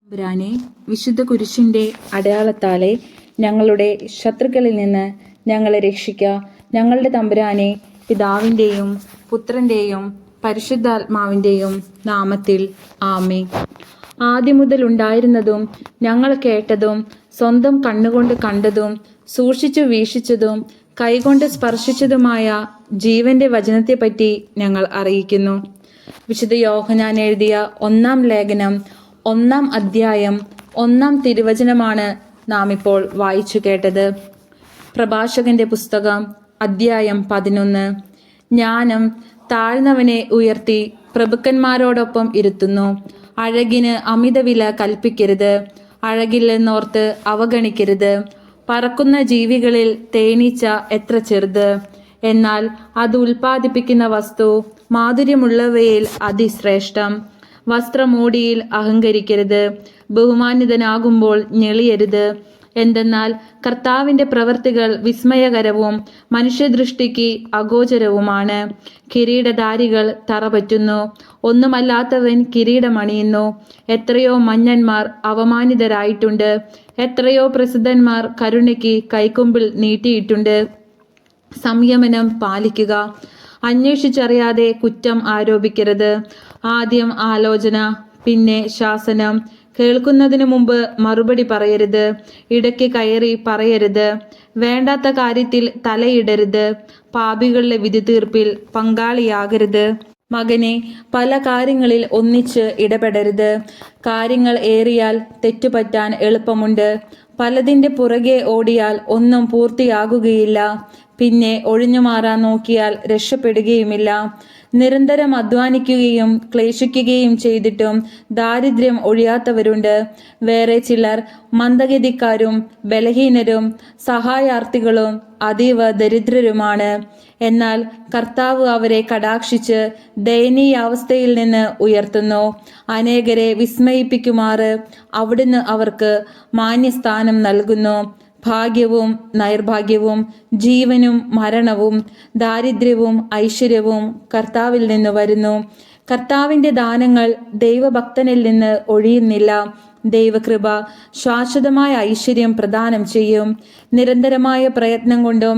തമ്പുരാനെ, വിശുദ്ധ കുരിശിന്റെ അടയാളത്താലെ ഞങ്ങളുടെ ശത്രുക്കളിൽ നിന്ന് ഞങ്ങളെ രക്ഷിക്കുക. ഞങ്ങളുടെ തമ്പുരാനെ, പിതാവിൻ്റെയും പുത്രൻ്റെയും പരിശുദ്ധാത്മാവിൻ്റെയും നാമത്തിൽ ആമേൻ. ആദ്യം മുതൽ ഉണ്ടായിരുന്നതും ഞങ്ങൾ കേട്ടതും സ്വന്തം കണ്ണുകൊണ്ട് കണ്ടതും സൂക്ഷിച്ചു വീക്ഷിച്ചതും കൈകൊണ്ട് സ്പർശിച്ചതുമായ ജീവന്റെ വചനത്തെപ്പറ്റി ഞങ്ങൾ അറിയിക്കുന്നു. വിശുദ്ധ യോഹന്നാൻ എഴുതിയ 1-ാം ലേഖനം 1-ാം അധ്യായം 1-ാം തിരുവചനമാണ് നാം ഇപ്പോൾ വായിച്ചു കേട്ടത്. പ്രഭാഷകന്റെ പുസ്തകം അധ്യായം 11. ജ്ഞാനം താഴ്ന്നവനെ ഉയർത്തി പ്രഭുക്കന്മാരോടൊപ്പം ഇരുത്തുന്നു. അഴകിന് അമിതവില കൽപ്പിക്കരുത്, അഴകില്ലെന്നോർത്ത് അവഗണിക്കരുത്. പറക്കുന്ന ജീവികളിൽ തേനീച്ച എത്ര ചെറുത്, എന്നാൽ അത് ഉൽപ്പാദിപ്പിക്കുന്ന വസ്തു മാധുര്യമുള്ളവയിൽ അതിശ്രേഷ്ഠം. വസ്ത്രമൂടിയിൽ അഹങ്കരിക്കരുത്, ബഹുമാനിതനാകുമ്പോൾ ഞെളിയരുത്. എന്തെന്നാൽ കർത്താവിൻ്റെ പ്രവൃത്തികൾ വിസ്മയകരവും മനുഷ്യദൃഷ്ടിക്ക് അഗോചരവുമാണ്. കിരീടധാരികൾ തറപറ്റുന്നു, ഒന്നുമല്ലാത്തവൻ കിരീടമണിയുന്നു. എത്രയോ മന്നന്മാർ അവമാനിതരായിട്ടുണ്ട്, എത്രയോ പ്രസിദ്ധന്മാർ കരുണയ്ക്ക് കൈക്കുമ്പിൾ നീട്ടിയിട്ടുണ്ട്. സംയമനം പാലിക്കുക, അന്വേഷിച്ചറിയാതെ കുറ്റം ആരോപിക്കരുത്. ആദ്യം ആലോചന, പിന്നെ ശാസനം. കേൾക്കുന്നതിന് മുമ്പ് മറുപടി പറയരുത്, ഇടയ്ക്ക് കയറി പറയരുത്. വേണ്ടാത്ത കാര്യത്തിൽ തലയിടരുത്, പാപികളുടെ വിധി തീർപ്പിൽ പങ്കാളിയാകരുത്. മകനെ, പല കാര്യങ്ങളിൽ ഒന്നിച്ച് ഇടപെടരുത്. കാര്യങ്ങൾ ഏറിയാൽ തെറ്റുപറ്റാൻ എളുപ്പമുണ്ട്. പലതിൻ്റെ പുറകെ ഓടിയാൽ ഒന്നും പൂർത്തിയാകുകയില്ല. പിന്നെ ഒഴിഞ്ഞു മാറാൻ നോക്കിയാൽ രക്ഷപ്പെടുകയുമില്ല. നിരന്തരം അധ്വാനിക്കുകയും ക്ലേശിക്കുകയും ചെയ്തിട്ടും ദാരിദ്ര്യം ഒഴിയാത്തവരുണ്ട്. വേറെ ചിലർ മന്ദഗതിക്കാരും ബലഹീനരും സഹായാർത്ഥികളും അതീവ ദരിദ്രരുമാണ്. എന്നാൽ കർത്താവ് അവരെ കടാക്ഷിച്ച് ദയനീയാവസ്ഥയിൽ നിന്ന് ഉയർത്തുന്നു. അനേകരെ വിസ്മയിപ്പിക്കുമാറ് അവിടുന്ന് അവർക്ക് മാന്യസ്ഥാനം നൽകുന്നു. ഭാഗ്യവും നൈർഭാഗ്യവും ജീവനും മരണവും ദാരിദ്ര്യവും ഐശ്വര്യവും കർത്താവിൽ നിന്ന് വരുന്നു. കർത്താവിൻ്റെ ദാനങ്ങൾ ദൈവഭക്തനിൽ നിന്ന് ഒഴിയുന്നില്ല. ദൈവകൃപ ശാശ്വതമായ ഐശ്വര്യം പ്രദാനം ചെയ്യും. നിരന്തരമായ പ്രയത്നം കൊണ്ടും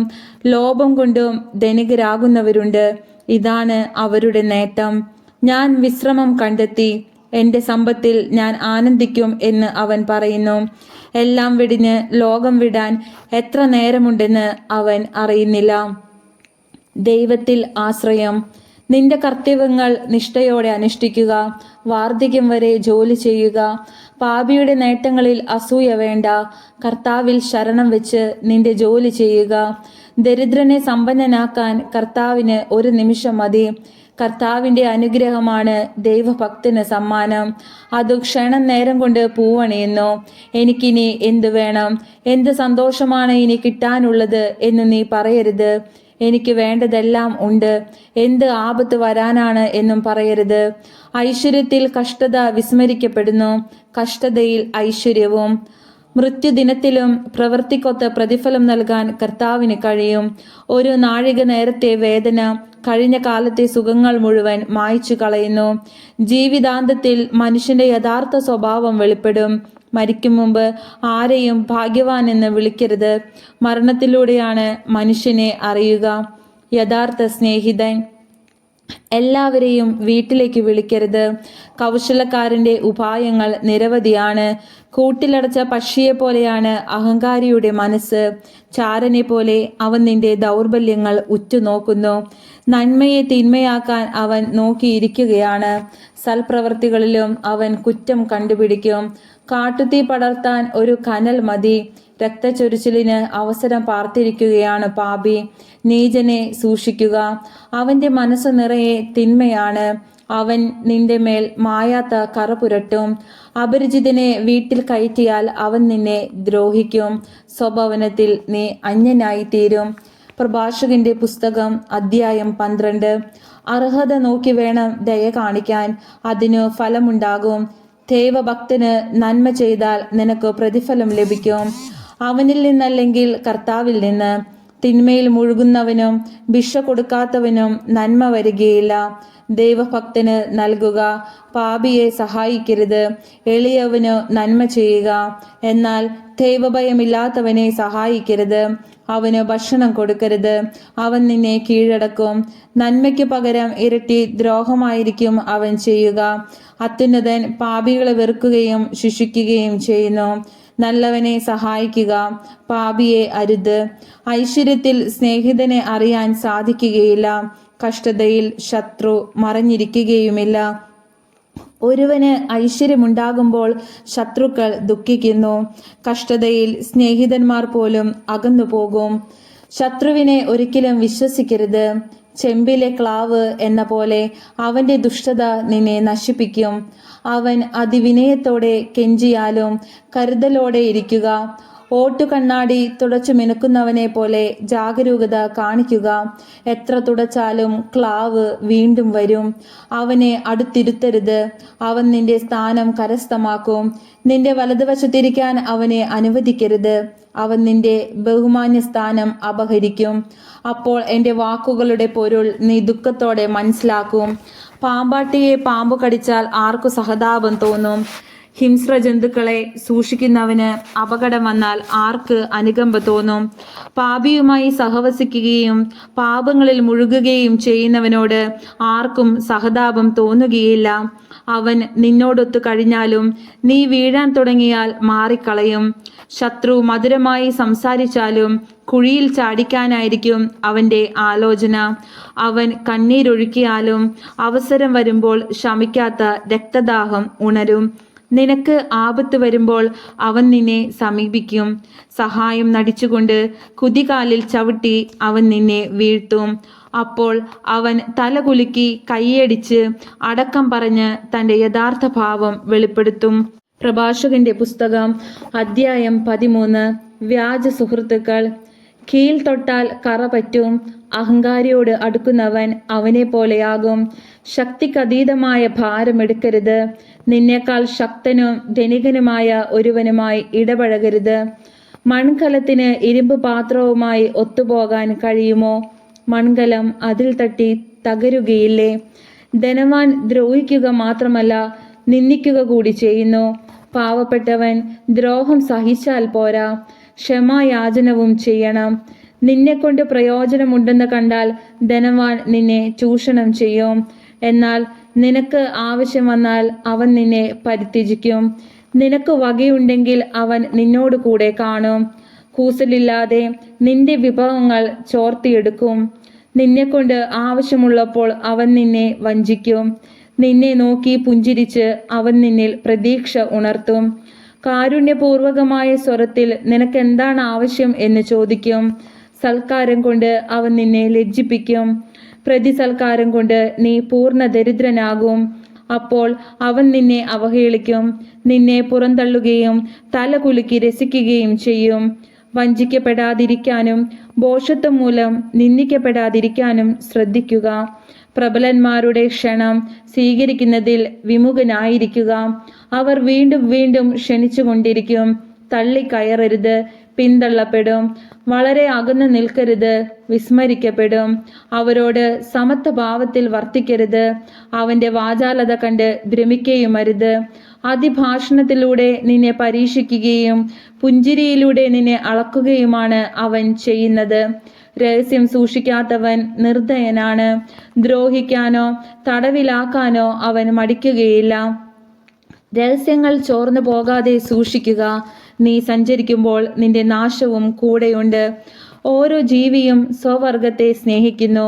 ലോഭം കൊണ്ടും ധനികരാകുന്നവരുണ്ട്. ഇതാണ് അവരുടെ നേട്ടം. ഞാൻ വിശ്രമം കണ്ടെത്തി, എൻ്റെ സമ്പത്തിൽ ഞാൻ ആനന്ദിക്കും എന്ന് അവൻ പറയുന്നു. എല്ലാം വെടിഞ്ഞ് ലോകം വിടാൻ എത്ര നേരമുണ്ടെന്ന് അവൻ അറിയുന്നില്ല. ദൈവത്തിൽ ആശ്രയം. നിന്റെ കർത്തവ്യങ്ങൾ നിഷ്ഠയോടെ അനുഷ്ഠിക്കുക, വാർദ്ധക്യം വരെ ജോലി ചെയ്യുക. പാപിയുടെ നേട്ടങ്ങളിൽ അസൂയ വേണ്ട. കർത്താവിൽ ശരണം വെച്ച് നിന്റെ ജോലി ചെയ്യുക. ദരിദ്രനെ സമ്പന്നനാക്കാൻ കർത്താവിന് ഒരു നിമിഷം മതി. കർത്താവിൻ്റെ അനുഗ്രഹമാണ് ദൈവഭക്തന് സമ്മാനം. അത് ക്ഷണം നേരം കൊണ്ട് പൂവണിയുന്നു. എനിക്കിനി എന്തു വേണം, എന്ത് സന്തോഷമാണ് ഇനി കിട്ടാനുള്ളത് എന്ന് നീ പറയരുത്. എനിക്ക് വേണ്ടതെല്ലാം ഉണ്ട്, എന്ത് ആപത്ത് വരാനാണ് എന്നും പറയരുത്. ഐശ്വര്യത്തിൽ കഷ്ടത വിസ്മരിക്കപ്പെടുന്നു, കഷ്ടതയിൽ ഐശ്വര്യവും. മൃത്യുദിനത്തിലും പ്രവൃത്തിക്കൊത്ത പ്രതിഫലം നൽകാൻ കർത്താവിന് കഴിയും. ഒരു നാഴിക നേരത്തെ വേദന കഴിഞ്ഞ കാലത്തെ സുഖങ്ങൾ മുഴുവൻ മായ്ച്ചു കളയുന്നു. ജീവിതാന്തത്തിൽ മനുഷ്യന്റെ യഥാർത്ഥ സ്വഭാവം വെളിപ്പെടും. മരിക്കും മുമ്പ് ആരെയും ഭാഗ്യവാൻ എന്ന് വിളിക്കരുത്. മരണത്തിലൂടെയാണ് മനുഷ്യനെ അറിയുക. യഥാർത്ഥ സ്നേഹിതൻ. എല്ലാവരെയും വീട്ടിലേക്ക് വിളിക്കരുത്. കൗശലക്കാരൻ്റെ ഉപായങ്ങൾ നിരവധിയാണ്. കൂട്ടിലടച്ച പക്ഷിയെ പോലെയാണ് അഹങ്കാരിയുടെ മനസ്സ്. ചാരനെ പോലെ അവൻ നിന്റെ ദൗർബല്യങ്ങൾ ഉറ്റുനോക്കുന്നു. നന്മയെ തിന്മയാക്കാൻ അവൻ നോക്കിയിരിക്കുകയാണ്. സൽപ്രവർത്തികളിലും അവൻ കുറ്റം കണ്ടുപിടിക്കും. കാട്ടുതീ പടർത്താൻ ഒരു കനൽ മതി. രക്തച്ചൊരിച്ചിലിന് അവസരം പാർത്തിരിക്കുകയാണ് പാപി. നീചനെ സൂക്ഷിക്കുക, അവൻ്റെ മനസ്സ് നിറയെ തിന്മയാണ്. അവൻ നിന്റെ മേൽ മായാത്ത കറ പുരട്ടും. അപരിചിതനെ വീട്ടിൽ കയറ്റിയാൽ അവൻ നിന്നെ ദ്രോഹിക്കും. സ്വഭവനത്തിൽ നീ അന്യനായി തീരും. പ്രഭാഷകന്റെ പുസ്തകം അധ്യായം 12. അർഹത നോക്കി വേണം ദയ കാണിക്കാൻ, അതിനു ഫലമുണ്ടാകും. ദൈവഭക്തന് നന്മ ചെയ്താൽ നിനക്ക് പ്രതിഫലം ലഭിക്കും. അവനിൽ നിന്നല്ലെങ്കിൽ കർത്താവിൽ നിന്ന്. തിന്മയിൽ മുഴുകുന്നവനും ഭിക്ഷ കൊടുക്കാത്തവനും നന്മ വരികയില്ല. ദൈവഭക്തന് നൽകുക, പാപിയെ സഹായിക്കരുത്. എളിയവന് നന്മ ചെയ്യുക, എന്നാൽ ദൈവഭയമില്ലാത്തവനെ സഹായിക്കരുത്. അവന് ഭക്ഷണം കൊടുക്കരുത്, അവൻ നിന്നെ കീഴടക്കും. നന്മയ്ക്ക് പകരം ഇരട്ടി ദ്രോഹമായിരിക്കും അവൻ ചെയ്യുക. അത്യുന്നതൻ പാപികളെ വെറുക്കുകയും ശിക്ഷിക്കുകയും ചെയ്യുന്നു. നല്ലവനെ സഹായിക്കുക, പാപിയെ അരുത്. ഐശ്വര്യത്തിൽ സ്നേഹിതനെ അറിയാൻ സാധിക്കുകയില്ല, കഷ്ടതയിൽ ശത്രു മറഞ്ഞിരിക്കുകയുമില്ല. ഒരുവന് ഐശ്വര്യമുണ്ടാകുമ്പോൾ ശത്രുക്കൾ ദുഃഖിക്കുന്നു, കഷ്ടതയിൽ സ്നേഹിതന്മാർ പോലും അകന്നു പോകും. ശത്രുവിനെ ഒരിക്കലും വിശ്വസിക്കരുത്. ചെമ്പിലെ ക്ലാവ് എന്ന പോലെ അവന്റെ ദുഷ്ടത നിന്നെ നശിപ്പിക്കും. അവൻ അതിവിനയത്തോടെ കെഞ്ചിയാലും കരുതലോടെ ഇരിക്കുക. ഓട്ടുകണ്ണാടി തുടച്ചു മിനുക്കുന്നവനെ പോലെ ജാഗരൂകത കാണിക്കുക. എത്ര തുടച്ചാലും ക്ലാവ് വീണ്ടും വരും. അവനെ അടുത്തിരുത്തരുത്, അവൻ നിന്റെ സ്ഥാനം കരസ്ഥമാക്കും. നിന്റെ വലതുവശത്തിരിക്കാൻ അവനെ അനുവദിക്കരുത്, അവൻ നിന്റെ ബഹുമാന്യ സ്ഥാനം അപഹരിക്കും. അപ്പോൾ എൻ്റെ വാക്കുകളുടെ പൊരുൾ നീ ദുഃഖത്തോടെ മനസ്സിലാക്കും. പാമ്പാട്ടിയെ പാമ്പ് കടിച്ചാൽ ആർക്കു സഹതാപം തോന്നും? ഹിംസ്ര ജന്തുക്കളെ സൂക്ഷിക്കുന്നവന് അപകടം വന്നാൽ ആർക്ക് അനുകമ്പ തോന്നും? പാപിയുമായി സഹവസിക്കുകയും പാപങ്ങളിൽ മുഴുകുകയും ചെയ്യുന്നവനോട് ആർക്കും സഹതാപം തോന്നുകയില്ല. അവൻ നിന്നോടൊത്തു കഴിഞ്ഞാലും നീ വീഴാൻ തുടങ്ങിയാൽ മാറിക്കളയും. ശത്രു മധുരമായി സംസാരിച്ചാലും കുഴിയിൽ ചാടിക്കാനായിരിക്കും അവൻ്റെ ആലോചന. അവൻ കണ്ണീരൊഴുക്കിയാലും അവസരം വരുമ്പോൾ ശമിക്കാത്ത രക്തദാഹം ഉണരും. നിനക്ക് ആപത്ത് വരുമ്പോൾ അവൻ നിന്നെ സമീപിക്കും. സഹായം നടിച്ചുകൊണ്ട് കുതികാലിൽ ചവിട്ടി അവൻ നിന്നെ വീഴ്ത്തും. അപ്പോൾ അവൻ തലകുലുക്കി കൈയടിച്ച് അടക്കം പറഞ്ഞ് തൻ്റെ യഥാർത്ഥ ഭാവം വെളിപ്പെടുത്തും. പ്രഭാഷകന്റെ പുസ്തകം അധ്യായം 13. വ്യാജ സുഹൃത്തുക്കൾ. കീൽ തൊട്ടാൽ കറ പറ്റും. അഹങ്കാരിയോട് അടുക്കുന്നവൻ അവനെ പോലെയാകും. ശക്തിക്കതീതമായ ഭാരമെടുക്കരുത്. നിന്നേക്കാൾ ശക്തനും ധനികനുമായ ഒരുവനുമായി ഇടപഴകരുത്. മൺകലത്തിന് ഇരുമ്പ് പാത്രവുമായി ഒത്തുപോകാൻ കഴിയുമോ? മൺകലം അതിൽ തട്ടി തകരുകയില്ലേ? ധനവാൻ ദ്രോഹിക്കുക മാത്രമല്ല, നിന്ദിക്കുക കൂടി ചെയ്യുന്നു. പാവപ്പെട്ടവൻ ദ്രോഹം സഹിച്ചാൽ പോരാ, ക്ഷമായാചനവും ചെയ്യണം. നിന്നെക്കൊണ്ട് പ്രയോജനമുണ്ടെന്ന് കണ്ടാൽ ധനവാൻ നിന്നെ ചൂഷണം ചെയ്യും. എന്നാൽ നിനക്ക് ആവശ്യം വന്നാൽ അവൻ നിന്നെ പരിത്യജിക്കും. നിനക്ക് വകയുണ്ടെങ്കിൽ അവൻ നിന്നോട് കൂടെ കാണും. കൂസലില്ലാതെ നിന്റെ വിഭവങ്ങൾ ചോർത്തിയെടുക്കും. നിന്നെക്കൊണ്ട് ആവശ്യമുള്ളപ്പോൾ അവൻ നിന്നെ വഞ്ചിക്കും. നിന്നെ നോക്കി പുഞ്ചിരിച്ച് അവൻ നിന്നിൽ പ്രതീക്ഷ ഉണർത്തും. കാരുണ്യപൂർവകമായ സ്വരത്തിൽ നിനക്കെന്താണ് ആവശ്യം എന്ന് ചോദിക്കും. സൽക്കാരം കൊണ്ട് അവൻ നിന്നെ ലജ്ജിപ്പിക്കും. പ്രതിസൽക്കാരം കൊണ്ട് നീ പൂർണ്ണ ദരിദ്രനാകും. അപ്പോൾ അവൻ നിന്നെ അവഹേളിക്കും, നിന്നെ പുറന്തള്ളുകയും തല കുലുക്കി രസിക്കുകയും ചെയ്യും. വഞ്ചിക്കപ്പെടാതിരിക്കാനും ഭോഷത്വം മൂലം നിന്ദിക്കപ്പെടാതിരിക്കാനും ശ്രദ്ധിക്കുക. പ്രബലന്മാരുടെ ക്ഷണം സ്വീകരിക്കുന്നതിൽ വിമുഖനായിരിക്കുക. അവർ വീണ്ടും വീണ്ടും ക്ഷണിച്ചുകൊണ്ടിരിക്കും. തള്ളിക്കയറരുത്, പിന്തള്ളപ്പെടും. വളരെ അകന്നു നിൽക്കരുത്, വിസ്മരിക്കപ്പെടും. അവരോട് സമത്വഭാവത്തിൽ വർത്തിക്കരുത്. അവൻ്റെ വാചാലത കണ്ട് ഭ്രമിക്കുകയുമരുത്. അതിഭാഷണത്തിലൂടെ നിന്നെ പരീക്ഷിക്കുകയും പുഞ്ചിരിയിലൂടെ നിന്നെ അളക്കുകയുമാണ് അവൻ ചെയ്യുന്നത്. രഹസ്യം സൂക്ഷിക്കാത്തവൻ നിർദയനാണ്. ദ്രോഹിക്കാനോ തടവിലാക്കാനോ അവൻ മടിക്കുകയില്ല. രഹസ്യങ്ങൾ ചോർന്നു പോകാതെ സൂക്ഷിക്കുക. നീ സഞ്ചരിക്കുമ്പോൾ നിന്റെ നാശവും കൂടെയുണ്ട്. ഓരോ ജീവിയും സ്വവർഗത്തെ സ്നേഹിക്കുന്നു,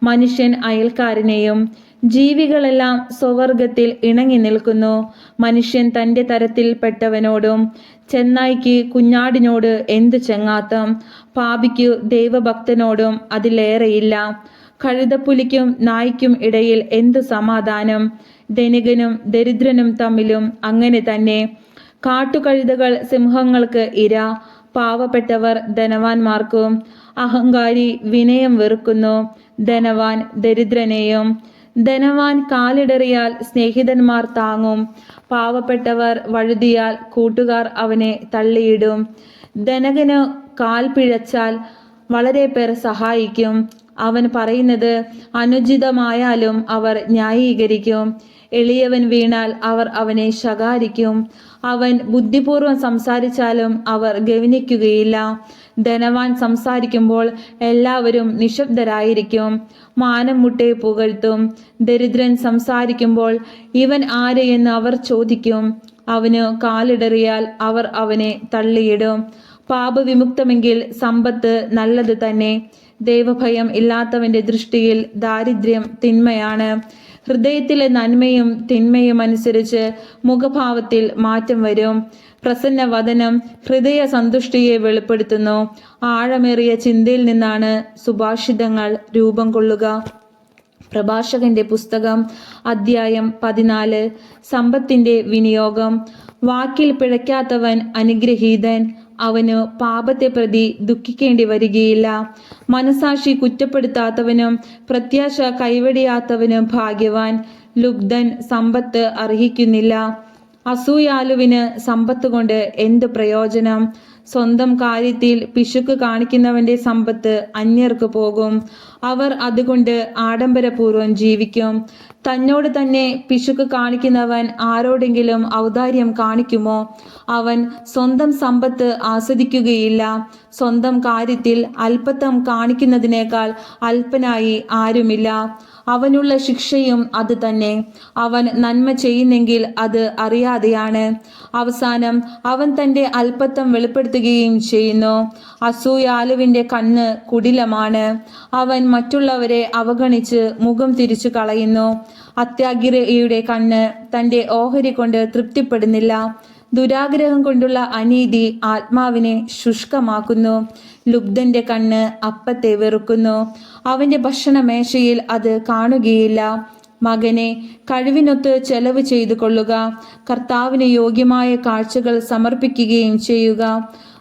മനുഷ്യൻ അയൽക്കാരനെയും. ജീവികളെല്ലാം സ്വവർഗത്തിൽ ഇണങ്ങി നിൽക്കുന്നു. മനുഷ്യൻ തൻ്റെ തരത്തിൽപ്പെട്ടവനോടും. ചെന്നായ്ക്ക് കുഞ്ഞാടിനോട് എന്ത് ചെങ്ങാത്തം? പാപിക്കു ദൈവഭക്തനോടും അതിലേറെയില്ല. കഴുതപ്പുലിക്കും നായ്ക്കും ഇടയിൽ എന്തു സമാധാനം? ധനികനും ദരിദ്രനും തമ്മിലും അങ്ങനെ തന്നെ. കാട്ടുകഴുതകൾ സിംഹങ്ങൾക്ക് ഇര, പാവപ്പെട്ടവർ ധനവാന്മാർക്കും. അഹങ്കാരി വിനയം വെറുക്കുന്നു, ധനവാൻ ദരിദ്രനെയും. ധനവാൻ കാലിടറിയാൽ സ്നേഹിതന്മാർ താങ്ങും. പാവപ്പെട്ടവർ വഴുതിയാൽ കൂട്ടുകാർ അവനെ തള്ളിയിടും. ധനകന് കാൽ പിഴച്ചാൽ വളരെ പേർ സഹായിക്കും. അവൻ പറയുന്നത് അനുചിതമായാലും അവർ ന്യായീകരിക്കും. എളിയവൻ വീണാൽ അവർ അവനെ ശകാരിക്കും. അവൻ ബുദ്ധിപൂർവം സംസാരിച്ചാലും അവർ ഗൗനിക്കുകയില്ല. ധനവാൻ സംസാരിക്കുമ്പോൾ എല്ലാവരും നിശബ്ദരായിരിക്കും. മാനം മുട്ടെ പുകഴ്ത്തും. ദരിദ്രൻ സംസാരിക്കുമ്പോൾ ഇവൻ ആര് എന്ന് അവർ ചോദിക്കും. അവന് കാലിടറിയാൽ അവർ അവനെ തള്ളിയിടും. പാപവിമുക്തമെങ്കിൽ സമ്പത്ത് നല്ലത് തന്നെ. ദൈവഭയം ഇല്ലാത്തവന്റെ ദൃഷ്ടിയിൽ ദാരിദ്ര്യം തിന്മയാണ്. ഹൃദയത്തിലെ നന്മയും തിന്മയും അനുസരിച്ച് മുഖഭാവത്തിൽ മാറ്റം വരും. പ്രസന്ന വദനം ഹൃദയ സന്തുഷ്ടിയെ വെളിപ്പെടുത്തുന്നു. ആഴമേറിയ ചിന്തയിൽ നിന്നാണ് സുഭാഷിതങ്ങൾ രൂപം കൊള്ളുക. പ്രഭാഷകന്റെ പുസ്തകം അധ്യായം 14. സമ്പത്തിന്റെ വിനിയോഗം. വാക്കിൽ പിഴയ്ക്കാത്തവൻ അനുഗ്രഹീതൻ. അവനു പാപത്തെ പ്രതി ദുഃഖിക്കേണ്ടി വരികയില്ല. മനസാക്ഷി കുറ്റപ്പെടുത്താത്തവനും പ്രത്യാശ കൈവെടിയാത്തവനും ഭാഗ്യവാൻ. ലുബ്ധൻ സമ്പത്ത് അർഹിക്കുന്നില്ല. അസൂയാലുവിന് സമ്പത്ത് കൊണ്ട് എന്ത് പ്രയോജനം? സ്വന്തം കാര്യത്തിൽ പിശുക്ക് കാണിക്കുന്നവന്റെ സമ്പത്ത് അന്യർക്ക് പോകും. അവർ അതുകൊണ്ട് ആഡംബരപൂർവ്വം ജീവിക്കും. തന്നോട് തന്നെ പിശുക്ക് കാണിക്കുന്നവൻ ആരോടെങ്കിലും ഔദാര്യം കാണിക്കുമോ? അവൻ സ്വന്തം സമ്പത്ത് ആസ്വദിക്കുകയില്ല. സ്വന്തം കാര്യത്തിൽ അല്പത്വം കാണിക്കുന്നതിനേക്കാൾ അല്പനായി ആരുമില്ല. അവനുള്ള ശിക്ഷയും അത് തന്നെ. അവൻ നന്മ ചെയ്യുന്നെങ്കിൽ അത് അറിയാതെയാണ്. അവസാനം അവൻ തൻ്റെ അല്പത്വം വെളിപ്പെടുത്തുകയും ചെയ്യുന്നു. അസൂയാലുവിൻ്റെ കണ്ണ് കുടിലമാണ്. അവൻ മറ്റുള്ളവരെ അവഗണിച്ച് മുഖം തിരിച്ചു കളയുന്നു. അത്യാഗ്രഹിയുടെ കണ്ണ് തൻ്റെ ഓഹരി കൊണ്ട് തൃപ്തിപ്പെടുന്നില്ല. ദുരാഗ്രഹം കൊണ്ടുള്ള അനീതി ആത്മാവിനെ ശുഷ്കമാക്കുന്നു. ലുബ്ധന്റെ കണ്ണ് അപ്പത്തെ വെറുക്കുന്നു. അവന്റെ ഭക്ഷണമേശയിൽ അത് കാണുകയില്ല. മകനെ, കഴിവിനൊത്ത് ചെലവ് ചെയ്തു കൊള്ളുക. കർത്താവിന് യോഗ്യമായ കാഴ്ചകൾ സമർപ്പിക്കുകയും ചെയ്യുക.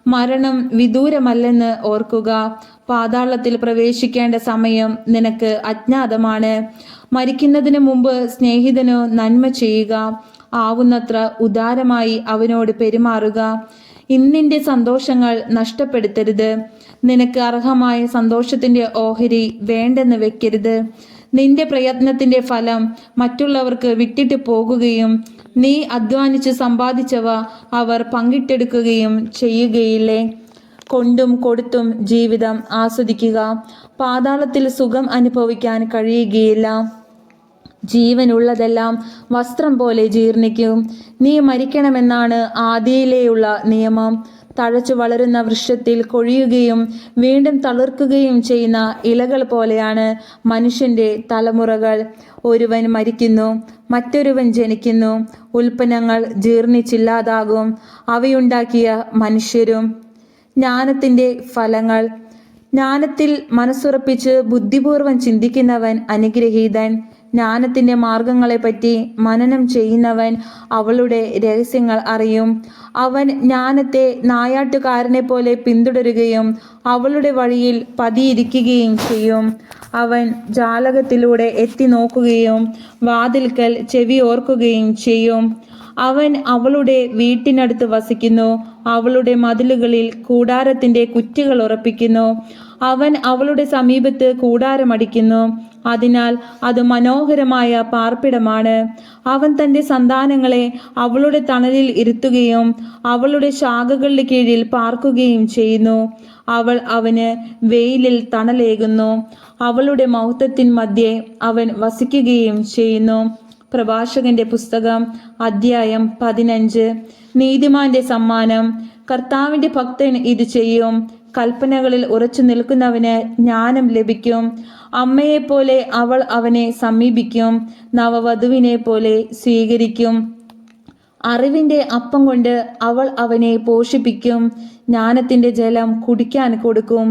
മരണം വിദൂരമല്ലെന്ന് ഓർക്കുക. പാതാളത്തിൽ പ്രവേശിക്കേണ്ട സമയം നിനക്ക് അജ്ഞാതമാണ്. മരിക്കുന്നതിന് മുമ്പ് സ്നേഹിതനു നന്മ ചെയ്യുക. ആവുന്നത്ര ഉദാരമായി അവനോട് പെരുമാറുക. ഇന്നിന്റെ സന്തോഷങ്ങൾ നഷ്ടപ്പെടുത്തരുത്. നിനക്ക് അർഹമായ സന്തോഷത്തിന്റെ ഓഹരി വേണ്ടെന്ന് വെക്കരുത്. നിന്റെ പ്രയത്നത്തിന്റെ ഫലം മറ്റുള്ളവർക്ക് വിട്ടിട്ട് പോകുകയും നീ അധ്വാനിച്ച് സമ്പാദിച്ചവ അവർ പങ്കിട്ടെടുക്കുകയും ചെയ്യുകയില്ലേ? കൊണ്ടും കൊടുത്തും ജീവിതം ആസ്വദിക്കുക. പാതാളത്തിൽ സുഖം അനുഭവിക്കാൻ കഴിയുകയില്ല. ജീവനുള്ളതെല്ലാം വസ്ത്രം പോലെ ജീർണിക്കും. നീ മരിക്കണമെന്നാണ് ആദിയിലെയുള്ള നിയമം. തഴച്ചു വളരുന്ന വൃക്ഷത്തിൽ കൊഴിയുകയും വീണ്ടും തളിർക്കുകയും ചെയ്യുന്ന ഇലകൾ പോലെയാണ് മനുഷ്യന്റെ തലമുറകൾ. ഒരുവൻ മരിക്കുന്നു, മറ്റൊരുവൻ ജനിക്കുന്നു. ഉൽപ്പന്നങ്ങൾ ജീർണിച്ചില്ലാതാകും, അവയുണ്ടാക്കിയ മനുഷ്യരും. ജ്ഞാനത്തിന്റെ ഫലങ്ങൾ. ജ്ഞാനത്തിൽ മനസ്സുറപ്പിച്ച് ബുദ്ധിപൂർവം ചിന്തിക്കുന്നവൻ അനുഗ്രഹീതൻ. ജ്ഞാനത്തിന്റെ മാർഗങ്ങളെപ്പറ്റി മനനം ചെയ്യുന്നവൻ അവളുടെ രഹസ്യങ്ങൾ അറിയും. അവൻ ജ്ഞാനത്തെ നായാട്ടുകാരനെ പോലെ പിന്തുടരുകയും അവളുടെ വഴിയിൽ പതിയിരിക്കുകയും ചെയ്യും. അവൻ ജാലകത്തിലൂടെ എത്തി നോക്കുകയും വാതിൽക്കൽ ചെവി ഓർക്കുകയും ചെയ്യും. അവൻ അവളുടെ വീട്ടിനടുത്ത് വസിക്കുന്നു. അവളുടെ മതിലുകളിൽ കൂടാരത്തിന്റെ കുറ്റികൾ ഉറപ്പിക്കുന്നു. അവൻ അവളുടെ സമീപത്ത് കൂടാരമടിക്കുന്നു. അതിനാൽ അത് മനോഹരമായ പാർപ്പിടമാണ്. അവൻ തൻ്റെ സന്താനങ്ങളെ അവളുടെ തണലിൽ ഇരുത്തുകയും അവളുടെ ശാഖകളുടെ കീഴിൽ പാർക്കുകയും ചെയ്യുന്നു. അവൾ അവന് വെയിലിൽ തണലേകുന്നു. അവളുടെ മഹത്വത്തിൻ മധ്യേ അവൻ വസിക്കുകയും ചെയ്യുന്നു. പ്രഭാഷകന്റെ പുസ്തകം അധ്യായം 15. നീതിമാന്റെ സമ്മാനം. കർത്താവിന്റെ ഭക്തൻ ഇത് ചെയ്യും. കൽപ്പനകളിൽ ഉറച്ചു നിൽക്കുന്നവന് ജ്ഞാനം ലഭിക്കും. അമ്മയെപ്പോലെ അവൾ അവനെ സമീപിക്കും, നവവധുവിനെ പോലെ സ്വീകരിക്കും. അറിവിന്റെ അപ്പം കൊണ്ട് അവൾ അവനെ പോഷിപ്പിക്കും. ജ്ഞാനത്തിന്റെ ജലം കുടിക്കാൻ കൊടുക്കും.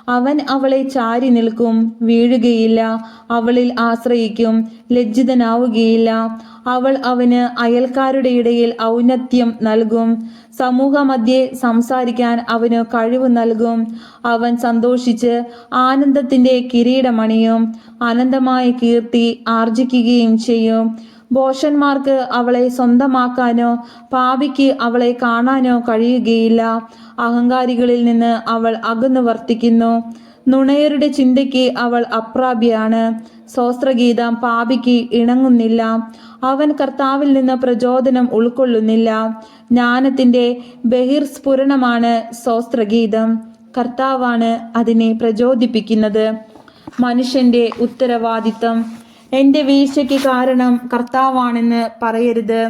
അവൻ അവളെ ചാരി നിൽക്കും, വീഴുകയില്ല. അവളിൽ ആശ്രയിക്കും, ലജ്ജിതനാവുകയില്ല. അവൾ അവന് അയൽക്കാരുടെ ഇടയിൽ ഔന്നത്യം നൽകും. സമൂഹമധ്യേ സംസാരിക്കാൻ അവന് കഴിവ് നൽകും. അവൻ സന്തോഷിച്ച് ആനന്ദത്തിന്റെ കിരീടമണിയും അനന്തമായ കീർത്തി ആർജിക്കുകയും ചെയ്യും. ഭോഷന്മാർക്ക് അവളെ സ്വന്തമാക്കാനോ പാപിക്ക് അവളെ കാണാനോ കഴിയുകയില്ല. അഹങ്കാരികളിൽ നിന്ന് അവൾ അകന്നു വർത്തിക്കുന്നു. നുണയരുടെ ചിന്തയ്ക്ക് അവൾ അപ്രാപ്യയാണ്. സ്വസ്ത്രഗീതം പാപിക്ക് ഇണങ്ങുന്നില്ല. അവൻ കർത്താവിൽ നിന്ന് പ്രചോദനം ഉൾക്കൊള്ളുന്നില്ല. ജ്ഞാനത്തിന്റെ ബഹിർസ്ഫുരണമാണ് സ്വസ്ത്രഗീതം. കർത്താവാണ് അതിനെ പ്രചോദിപ്പിക്കുന്നത്. മനുഷ്യന്റെ ഉത്തരവാദിത്തം. എൻ്റെ വീഴ്ചയ്ക്ക് കാരണം കർത്താവാണെന്ന് പറയരുത്.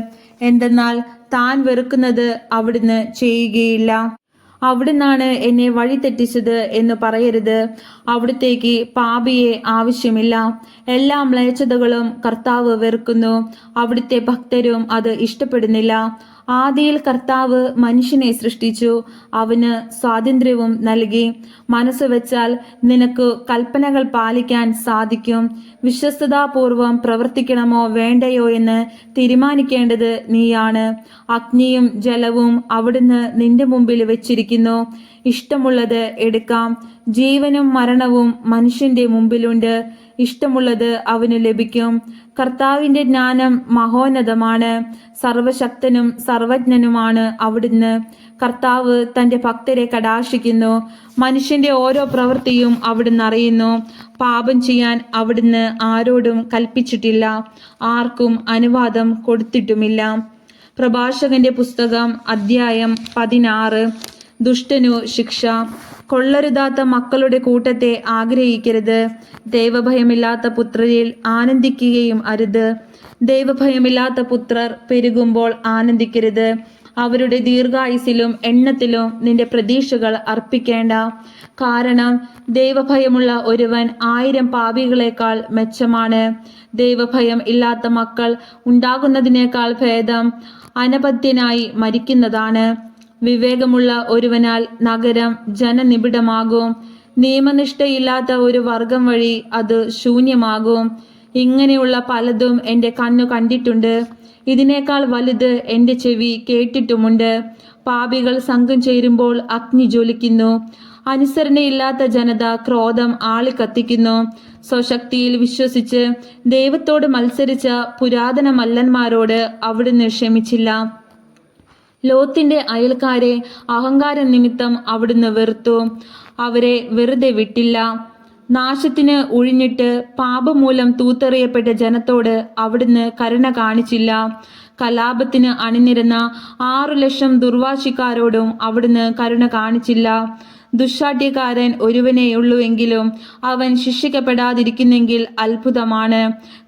എന്തെന്നാൽ താൻ വെറുക്കുന്നത് അവിടുന്ന് ചെയ്യുകയില്ല. അവിടുന്നാണ് എന്നെ വഴിതെറ്റിച്ചത് എന്ന് പറയരുത്. അവിടുത്തേക്ക് പാപിയെ ആവശ്യമില്ല. എല്ലാ മ്ലേച്ഛതകളും കർത്താവ് വെറുക്കുന്നു. അവിടുത്തെ ഭക്തരും അത് ഇഷ്ടപ്പെടുന്നില്ല. ആദിയിൽ കർത്താവ് മനുഷ്യനെ സൃഷ്ടിച്ചു. അവന് സ്വാതന്ത്ര്യവും നൽകി. മനസ്സ് വെച്ചാൽ നിനക്ക് കൽപ്പനകൾ പാലിക്കാൻ സാധിക്കും. വിശ്വസ്തതാപൂർവം പ്രവർത്തിക്കണമോ വേണ്ടയോ എന്ന് തീരുമാനിക്കേണ്ടത് നീയാണ്. അഗ്നിയും ജലവും അവിടുന്ന് നിന്റെ മുമ്പിൽ വെച്ചിരിക്കുന്നു. ഇഷ്ടമുള്ളത് എടുക്കാം. ജീവനും മരണവും മനുഷ്യന്റെ മുമ്പിലുണ്ട്. ഇഷ്ടമുള്ളത് അവന് ലഭിക്കും. കർത്താവിന്റെ ജ്ഞാനം മഹോന്നതമാണ്. സർവശക്തനും സർവജ്ഞനുമാണ് അവിടുന്ന്. കർത്താവ് തന്റെ ഭക്തരെ കടാക്ഷിക്കുന്നു. മനുഷ്യന്റെ ഓരോ പ്രവൃത്തിയും അവിടുന്ന് അറിയുന്നു. പാപം ചെയ്യാൻ അവിടുന്ന് ആരോടും കൽപ്പിച്ചിട്ടില്ല. ആർക്കും അനുവാദം കൊടുത്തിട്ടുമില്ല. പ്രഭാഷകന്റെ പുസ്തകം അധ്യായം 16. ദുഷ്ടനു ശിക്ഷ. കൊള്ളരുതാത്ത മക്കളുടെ കൂട്ടത്തെ ആഗ്രഹിക്കരുത്. ദൈവഭയമില്ലാത്ത പുത്രരിൽ ആനന്ദിക്കുകയും അരുത്. ദൈവഭയമില്ലാത്ത പുത്രർ പെരുകുമ്പോൾ ആനന്ദിക്കരുത്. അവരുടെ ദീർഘായുസിലും എണ്ണത്തിലും നിന്റെ പ്രതീക്ഷകൾ അർപ്പിക്കേണ്ട. കാരണം ദൈവഭയമുള്ള ഒരുവൻ 1000 പാപികളെക്കാൾ മെച്ചമാണ്. ദൈവഭയം ഇല്ലാത്ത മക്കൾ ഉണ്ടാകുന്നതിനേക്കാൾ ഭേദം അനപത്യനായി മരിക്കുന്നതാണ്. വിവേകമുള്ള ഒരുവനാൽ നഗരം ജനനിബിഡമാകും. നിയമനിഷ്ഠയില്ലാത്ത ഒരു വർഗം വഴി അത് ശൂന്യമാകും. ഇങ്ങനെയുള്ള പലതും എൻ്റെ കണ്ണു കണ്ടിട്ടുണ്ട്. ഇതിനേക്കാൾ വലുത് എൻ്റെ ചെവി കേട്ടിട്ടുമുണ്ട്. പാപികൾ സംഘം ചേരുമ്പോൾ അഗ്നി ജ്വലിക്കുന്നു. അനുസരണയില്ലാത്ത ജനത ക്രോധം ആളിക്കത്തിക്കുന്നു. സ്വശക്തിയിൽ വിശ്വസിച്ച് ദൈവത്തോട് മത്സരിച്ച പുരാതന മല്ലന്മാരോട് അവിടുന്ന് ക്ഷമിച്ചില്ല. ലോത്തിന്റെ അയൽക്കാരെ അഹങ്കാര നിമിത്തം അവിടുന്ന് വെറുത്തു. അവരെ വെറുതെ വിട്ടില്ല. നാശത്തിന് ഒഴിഞ്ഞിട്ട് പാപമൂലം തൂത്തെറിയപ്പെട്ട ജനത്തോട് അവിടുന്ന് കരുണ കാണിച്ചില്ല. കലാപത്തിന് അണിനിരന്ന 6 ലക്ഷം ദുർവാശിക്കാരോടും അവിടുന്ന് കരുണ കാണിച്ചില്ല. ദുശ്ശാഠ്യക്കാരൻ ഒരുവനെയുള്ളൂവെങ്കിലും അവൻ ശിക്ഷിക്കപ്പെടാതിരിക്കുന്നെങ്കിൽ അത്ഭുതമാണ്.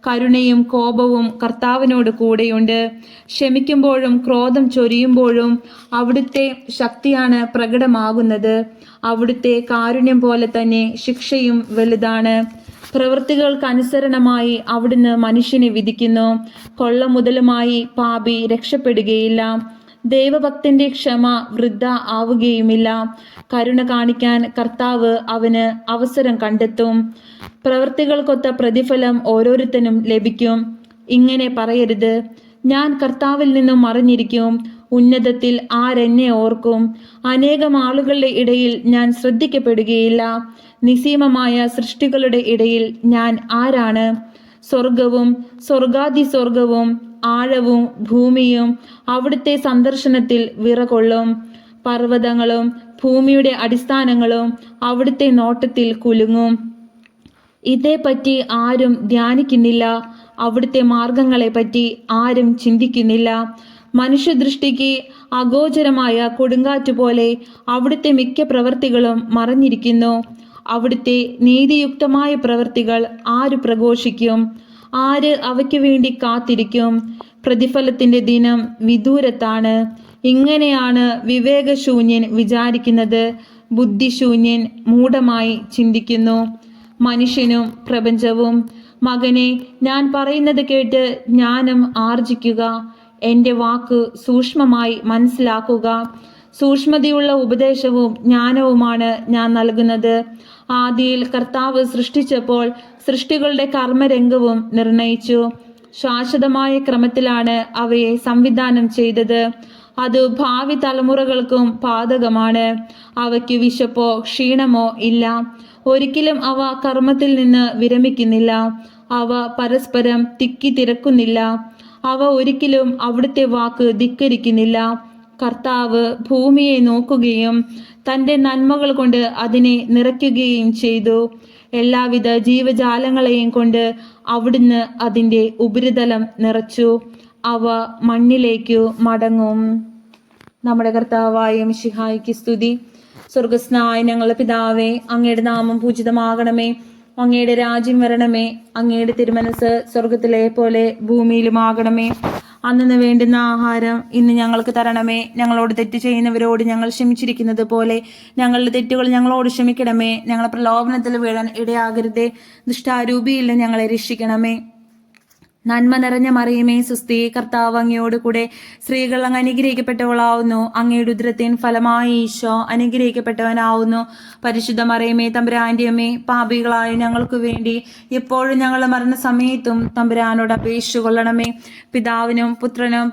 കരുണയും കോപവും കർത്താവിനോട് കൂടെയുണ്ട്. ക്ഷമിക്കുമ്പോഴും ക്രോധം ചൊരിയുമ്പോഴും അവിടുത്തെ ശക്തിയാണ് പ്രകടമാകുന്നത്. അവിടുത്തെ കാരുണ്യം പോലെ തന്നെ ശിക്ഷയും വലുതാണ്. പ്രവൃത്തികൾക്കനുസരണമായി അവിടുന്ന് മനുഷ്യനെ വിധിക്കുന്നു. കൊള്ള മുതലുമായി പാപി രക്ഷപ്പെടുകയില്ല. ദൈവഭക്തന്റെ ക്ഷമ വൃദ്ധ ആവുകയുമില്ല. കരുണ കാണിക്കാൻ കർത്താവ് അവന് അവസരം കണ്ടെത്തും. പ്രവൃത്തികൾക്കൊത്ത പ്രതിഫലം ഓരോരുത്തനും ലഭിക്കും. ഇങ്ങനെ പറയരുത്, ഞാൻ കർത്താവിൽ നിന്നും മറിഞ്ഞിരിക്കും. ഉന്നതത്തിൽ ആരെന്നെ ഓർക്കും? അനേകം ആളുകളുടെ ഇടയിൽ ഞാൻ ശ്രദ്ധിക്കപ്പെടുകയില്ല. നിസീമമായ സൃഷ്ടികളുടെ ഇടയിൽ ഞാൻ ആരാണ്? സ്വർഗവും സ്വർഗാതിസ്വർഗവും ആഴവും ഭൂമിയും അവിടുത്തെ സന്ദർശനത്തിൽ വിറകൊള്ളും. പർവ്വതങ്ങളും ഭൂമിയുടെ അടിസ്ഥാനങ്ങളും അവിടുത്തെ നോട്ടത്തിൽ കുലുങ്ങും. ഇതേപ്പറ്റി ആരും ധ്യാനിക്കുന്നില്ല. അവിടുത്തെ മാർഗങ്ങളെപ്പറ്റി ആരും ചിന്തിക്കുന്നില്ല. മനുഷ്യദൃഷ്ടിക്ക് അഗോചരമായ കൊടുങ്കാറ്റുപോലെ അവിടുത്തെ മിക്ക പ്രവൃത്തികളും മറഞ്ഞിരിക്കുന്നു. അവിടുത്തെ നീതിയുക്തമായ പ്രവൃത്തികൾ ആര് പ്രഘോഷിക്കും? ആര് അവയ്ക്ക് വേണ്ടി കാത്തിരിക്കും? പ്രതിഫലത്തിന്റെ ദിനം വിദൂരത്താണ്. ഇങ്ങനെയാണ് വിവേകശൂന്യൻ വിചാരിക്കുന്നത്. ബുദ്ധിശൂന്യൻ മൂഢമായി ചിന്തിക്കുന്നു. മനുഷ്യനും പ്രപഞ്ചവും. മകനെ, ഞാൻ പറയുന്നത് കേട്ട് ജ്ഞാനം ആർജിക്കുക. എൻ്റെ വാക്ക് സൂക്ഷ്മമായി മനസ്സിലാക്കുക. സൂക്ഷ്മതയുള്ള ഉപദേശവും ജ്ഞാനവുമാണ് ഞാൻ നൽകുന്നത്. ആദിയിൽ കർത്താവ് സൃഷ്ടിച്ചപ്പോൾ സൃഷ്ടികളുടെ കർമ്മരംഗവും നിർണയിച്ചു. ശാശ്വതമായ ക്രമത്തിലാണ് അവയെ സംവിധാനം ചെയ്തത്. അത് ഭാവി തലമുറകൾക്കും ബാധകമാണ്. അവയ്ക്ക് വിശപ്പോ ക്ഷീണമോ ഇല്ല. ഒരിക്കലും അവ കർമ്മത്തിൽ നിന്ന് വിരമിക്കുന്നില്ല. അവ പരസ്പരം തിക്കി തിരക്കുന്നില്ല. അവ ഒരിക്കലും അവിടുത്തെ വാക്ക് ധിക്കരിക്കുന്നില്ല. കർത്താവ് ഭൂമിയെ നോക്കുകയും തൻ്റെ നന്മകൾ കൊണ്ട് അതിനെ നിറയ്ക്കുകയും ചെയ്തു. എല്ലാവിധ ജീവജാലങ്ങളെയും കൊണ്ട് അവിടുന്ന് അതിൻ്റെ ഉപരിതലം നിറച്ചു. അവ മണ്ണിലേക്കു മടങ്ങും. നമ്മുടെ കർത്താവായ മിശിഹായ്ക്ക് സ്തുതി. സ്വർഗസ്നായ ഞങ്ങളുടെ പിതാവേ, അങ്ങയുടെ നാമം പൂജിതമാകണമേ. അങ്ങയുടെ രാജ്യം വരണമേ. അങ്ങയുടെ തിരുമനസ് സ്വർഗത്തിലെ പോലെ ഭൂമിയിലുമാകണമേ. അന്നു വേണ്ടുന്ന ആഹാരം ഇന്ന് ഞങ്ങൾക്ക് തരണമേ. ഞങ്ങളോട് തെറ്റ് ചെയ്യുന്നവരോട് ഞങ്ങൾ ക്ഷമിച്ചിരിക്കുന്നത് പോലെ ഞങ്ങളുടെ തെറ്റുകൾ ഞങ്ങളോട് ക്ഷമിക്കണമേ. ഞങ്ങളെ പ്രലോഭനത്തിൽ വീഴാൻ ഇടയാകരുതേ. ദുഷ്ടാരൂപിയിൽ ഞങ്ങളെ രക്ഷിക്കണമേ. നന്മ നിറഞ്ഞ മറിയമേ സുസ്തി, കർത്താവ് അങ്ങയോട് കൂടെ സ്ത്രീകൾ അങ്ങ് അനുഗ്രഹിക്കപ്പെട്ടവളാവുന്നു. അങ്ങയുടെ ഉദരത്തിൻ ഫലമായി ഈശോ അനുഗ്രഹിക്കപ്പെട്ടവനാവുന്നു. പരിശുദ്ധ മറിയമേ തമ്പുരാന്റെ അമ്മേ, പാപികളായ ഞങ്ങൾക്ക് വേണ്ടി എപ്പോഴും ഞങ്ങളുടെ മരണസമയത്തും തമ്പുരാനോട് അപേക്ഷിച്ചു കൊള്ളണമേ. പിതാവിനും പുത്രനും